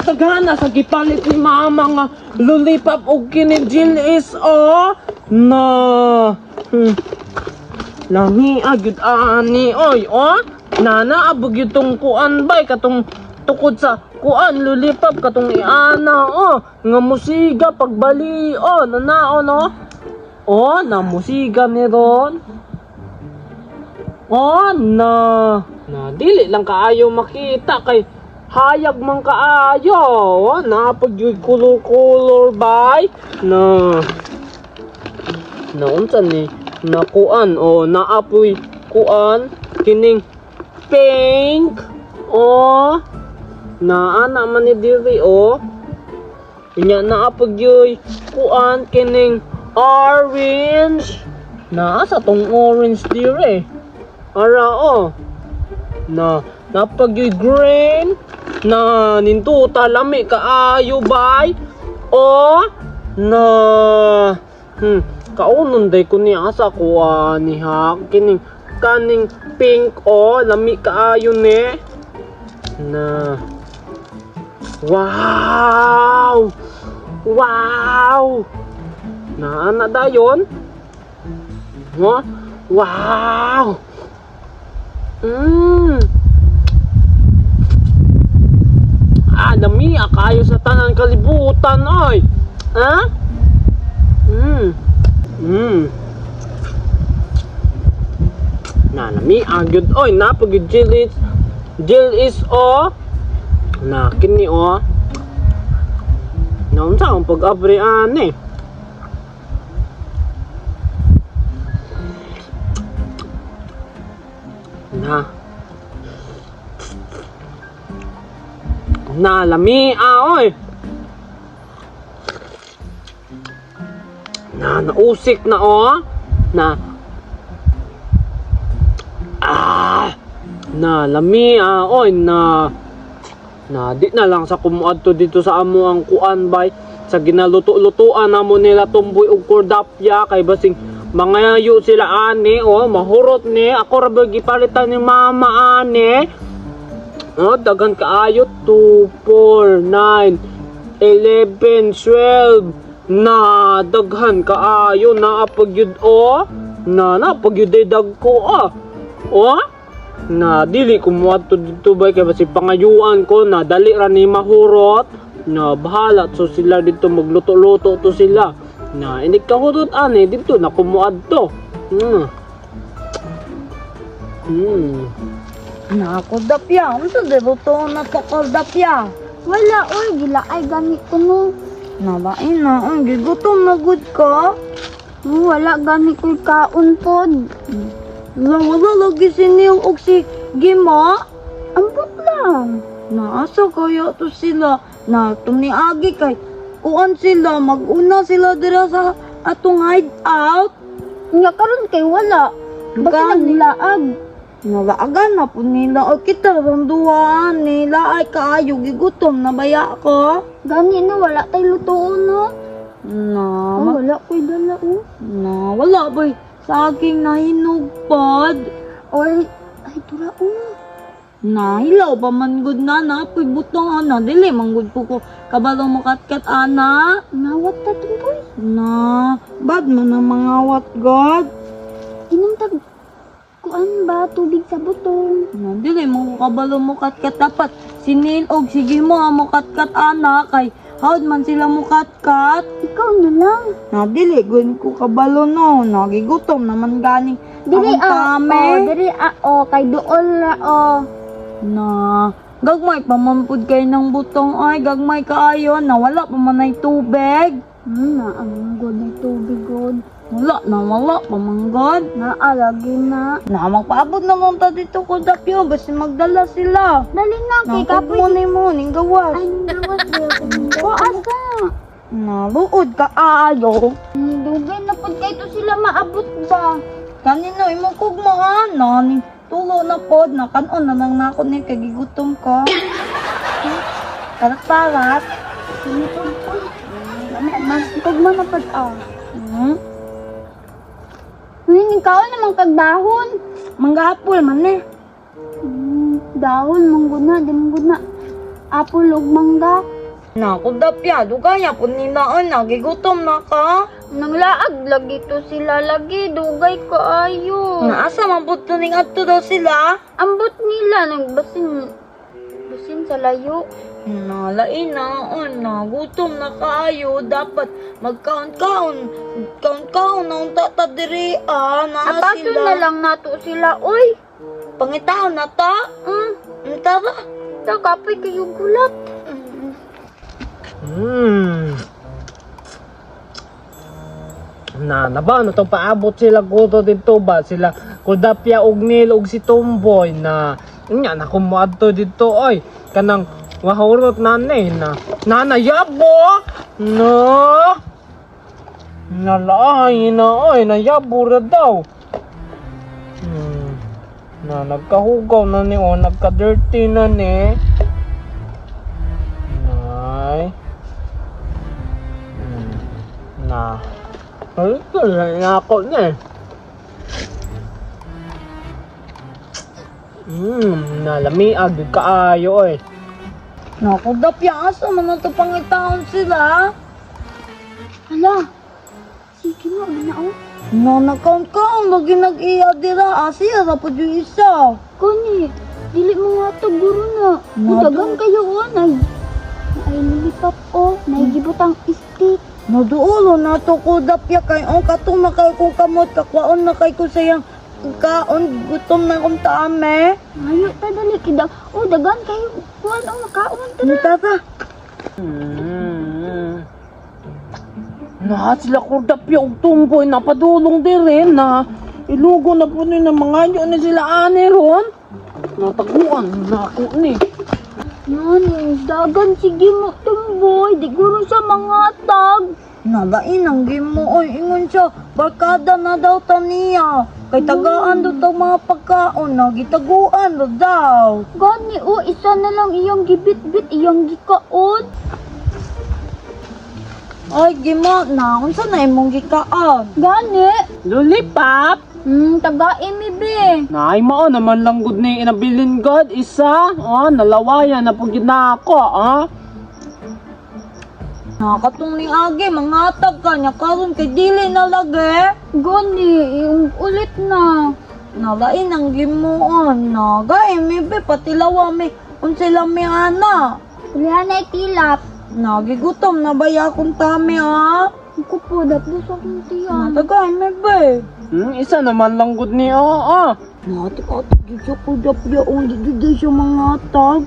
Tagana sa gipalit ni mama nga lollipop o kini Jill is na lami agud ani oy nana abog itong kuan bay katong tukod sa kuan lollipop katong iana nga musiga pagbali nanao no na musiga ni ron na dili lang kaayo makita kay hayag man kaayo napag yung color bay na unsa ni na kuan naapoy kuan kining pink na ana man ni diri inya naapag yung kuan kining orange na sa tong orange diri ara na napag yung green na nintuta lami kaayo bay na kaunon day ko ni asa ko ni ha kining kaning pink lami kaayo ni na wow na ana dayon wow lami kayo sa tanan kalibutan oy na lami agud oy napagid Jill is na kini na unsa ang pag-abri ani na lami oy na nausik na na lami oy na di na lang sa kumuadto dito sa amo ang kuan bay sa ginaluto-lutuan namo nila tumboy ug kordapya kay basing mangayo sila ani mahurot ni ako ra ba gipalitan ni mama ani daghan kaayo 2, 4, 9, 11, 12 na daghan kaayo na apagyud na napagyud dagko na dili ko muadto dito bay kay basi pangayuan ko na dali ra ni mahurot na bahala so sila dito magluto-luto to sila na ini kahurot ani dito na kumuadto na ako dapya unsa debuto na to ko dapya wala gila ay gani ko no nabain na gigutom na gud ko wala gani ko kaon pod wala lagi siniyong og si Gima ambot lang naasa kaya to sila na tumiagi kay kuan sila maguna sila dira sa atong hideout nga karon kay wala baka naglaag nalaagan na po nila o kita randuan nila ay kaayo gigutom na baya ko gani na wala tay lutoon no na wala ko'y dala na wala bay sa aking nahinugpad or ay tura na hilaw pa man gud na puy butong dili man gud ko kabalo mo katkat ana nawat ta tumboy na bad man ang mga wat god inang tag kuan ba tubig sa butong na dili mo kabalo mo katkat dapat sinil og sige mo mo katkat ana kay hawd man sila mo katkat ikaw na lang na dili gun ko kabalo no nagigutom naman ganing dili dili kay duol ra na gagmay pamampud kay ng butong ay gagmay kaayo na wala pa man ay tubig na ang god ay tubig god wala pa man god na alagi na magpaabot na mo ta dito ko dapyo basta magdala sila dali na kay kapoy mo ning gawas ay ning gawas asa na luod ka aayo dugay na pud kay to sila maabot ba kanino imong kugmaan nani tulo na pod na kanon na nang nako ni kagigutom ko karat mas kugman na pod ikaw naman kagdahon manggapol man dahon mangguna di mangguna apple ug mangga. Na, kudapya, dugaya po ninaan na, gigutom na ka. Nanglaag lagi to sila lagi, dugay kaayo. Naasa man po ning adto daw sila? Ambot nila nagbasin sa layo. Nalain na, gutom na kaayo, dapat magkaon-kaon. Kaon-kaon na unta ta diri, naa Apaso sila. na lang nato sila, oy. Pangitaon na ta? Tara. Nakapoy kayo gulat. Na ba na to paabot sila guto dito ba sila Kudapya og Nil og si Tomboy na nya na kumuadto dito oy kanang wahurot nanay na nanayabo no nalaay na oy nayabo ra daw na nagkahugaw na ni o nagka-dirty na ni nay na ay, na ako niya nalamiag kaayo eh. Na, kudapya, asa man na to pangitaon sila? Hala. Sige mo, ano? No, nakaon-kaon, lagi nag-iya dira, asiya sa po yung isa. Kani, dili mo nga to guro na. Nado. Dagan kayo nay. Ay nilipap o, naigibutang stick. Naduulo na to kudapya kay katong na kay kong kamot, kakwaon na kay ko sayang kaon, gutom na kong taame. Ngayon ta dali kida. O dagan kayo. Kuan o makaon ta na. Tara. Na sila Kudapya og Tomboy napadulong din na ilugo na po ni ng mga nyo na sila ani ron. Nataguan na ako ni. Nani, dagan sige mo tumboy. Di guro siya mga tag. Nalain ang game mo, oy, ingon siya, barkada na daw taniya. Kay tagaan daw tong mga pagkaon na, gitaguan daw. Gani o, isa na lang iyang gibit-bit, iyang gikaon. Ay, gimo na, unsa na imong gikaon? Gani. Lulipap. Tagain mi be. Naay mao naman lang gud ni inabilin God isa. Nalawayan na po ginako, Nakatong ni Agi, mga tag ka niya, karon kay dili na lagi. Gani, yung ulit na. Nalain ang gimuon na, gay, maybe pati lawa may, unsa lang may ana. Ulihan na itilap. Nagigutom na ba ya kung tami Ako po, dapos akong tiyan. Natagay, maybe. Isa naman lang gud ni Nati-atik siya ko dapya, hindi siya mga tag.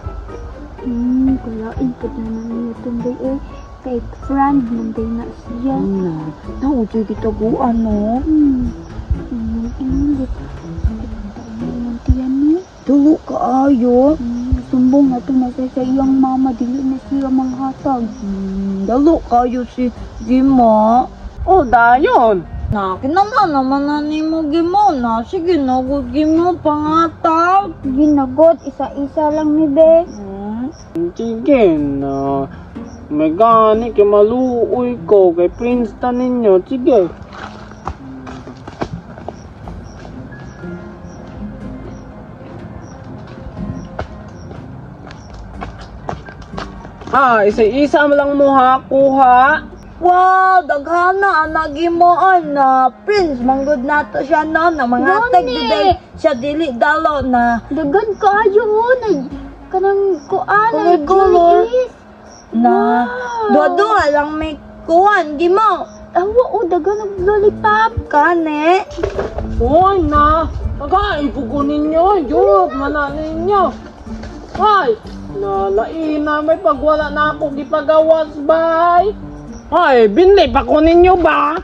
Kalain ka naman niya tumboy eh. Kay friend, munday na siya. Naujoy kitaguan, no? Inulit. Ang tiyan niya. Tulo kaayo. Sumbong na ito na siya sa iyang mama. Dili na siya manghatag. Dalo kayo si Gima. dayon. Kinama naman na ni mo Gima na. Sige na, good Gima, pangatag. Ginagod, isa-isa lang ni Be. Sige na. May gani kay maluoy ko kay Prince ta ninyo. Sige. Isa-isa mo lang mo kuha. Wow, daghana anak Gimoan na Prince, manggod nato siya no, na mga tag Gani! today siya dili dalo na Dagan kaayo o. Kanang kuan. Kulay color. Is. na duha lang may kuhan Gimo. Awa o, dagan ang lollipop. Kane. Hoy na. Ipugo ninyo. Yun, mana ninyo. Ay, nalain na may pagwala na ako gipagawas, bay. Ay, binli pa ko ninyo ba?